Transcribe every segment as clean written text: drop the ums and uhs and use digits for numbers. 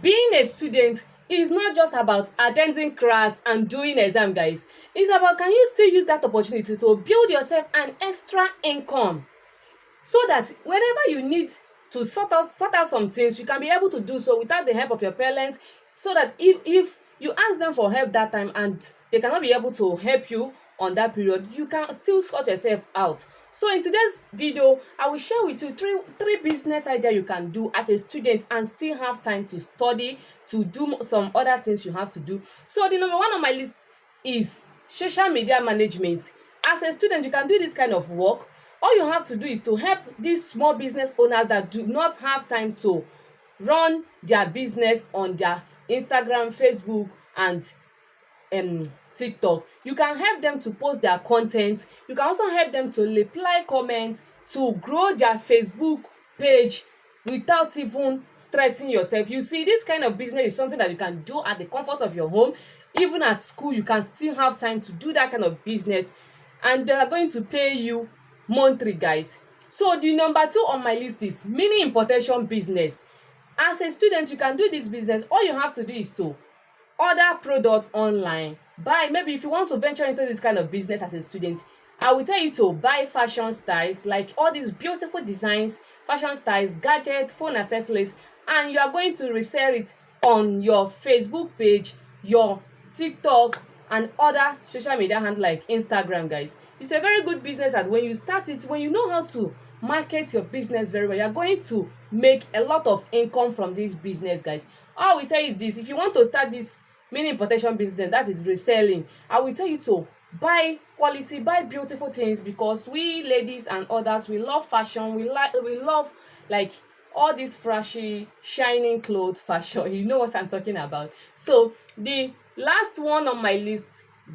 Being a student is not just about attending class and doing exam, guys. It's about, can you still use that opportunity to build yourself an extra income, so that whenever you need to sort out some things, you can be able to do so without the help of your parents, so that if you ask them for help that time and they cannot be able to help you on that period, you can still sort yourself out. So in today's video, I will share with you three business idea you can do as a student and still have time to study, to do some other things you have to do. So the number one on my list is social media management. As a student, you can do this kind of work. All you have to do is to help these small business owners that do not have time to run their business on their Instagram, Facebook, and TikTok. You can help them to post their content. You can also help them to reply comments, to grow their Facebook page without even stressing yourself. You see, this kind of business is something that you can do at the comfort of your home. Even at school, you can still have time to do that kind of business, and they are going to pay you monthly, guys. So the number two on my list is mini importation business. As a student, you can do this business. All you have to do is to order products online. Buy, maybe if you want to venture into this kind of business as a student, I will tell you to buy fashion styles, like all these beautiful designs, fashion styles, gadgets, phone accessories, and you are going to resell it on your Facebook page, your TikTok, and other social media handle like Instagram, guys. It's a very good business that when you start it, when you know how to market your business very well, you're going to make a lot of income from this business, guys. All I will tell you is this: if you want to start this mini importation business, that is reselling, I will tell you to buy quality, buy beautiful things, because we ladies and others, we love fashion. We love like all this flashy shining clothes fashion. You know what I'm talking about. So the last one on my list,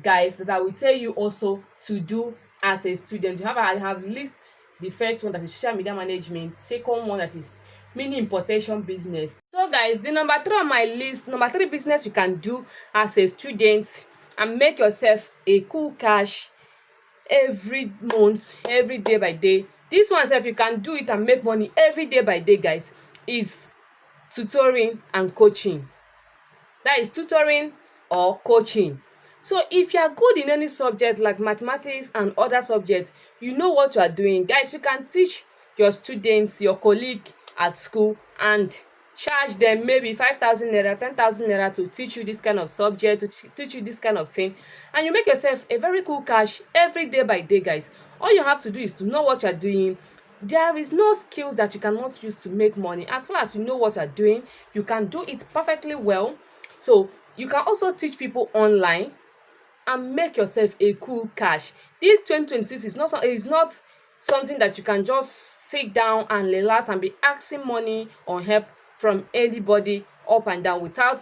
guys, that I will tell you also to do as a student, I have list the first one, that is social media management. Second one, that is mini importation business. So guys, the number three on my list, number three business you can do as a student and make yourself a cool cash every month, every day by day. This one sef, you can do it and make money every day by day, guys, is tutoring and coaching. That is tutoring or coaching. So if you are good in any subject like mathematics and other subjects, you know what you are doing, guys. You can teach your students, your colleague at school, and charge them maybe 5,000 naira, 10,000 naira to teach you this kind of subject, to teach you this kind of thing, and you make yourself a very cool cash every day by day, guys. All you have to do is to know what you are doing. There is no skills that you cannot use to make money. As far as you know what you are doing, you can do it perfectly well. So you can also teach people online and make yourself a cool cash. This 2026 is not something that you can just sit down and relax and be asking money or help from anybody up and down without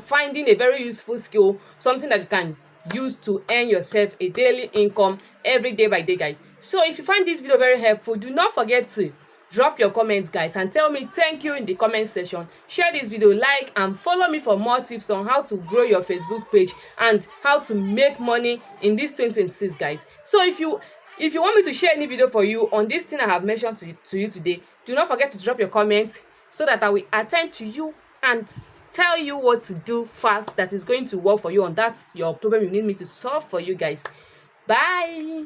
finding a very useful skill, something that you can use to earn yourself a daily income every day by day, guys. So if you find this video very helpful, do not forget to drop your comments, guys, and tell me thank you in the comment section. Share this video, like, and follow me for more tips on how to grow your Facebook page and how to make money in this 2026, guys. So if you want me to share any video for you on this thing I have mentioned to you today, do not forget to drop your comments so that I will attend to you and tell you what to do fast that is going to work for you, and that's your problem you need me to solve for you, guys. Bye.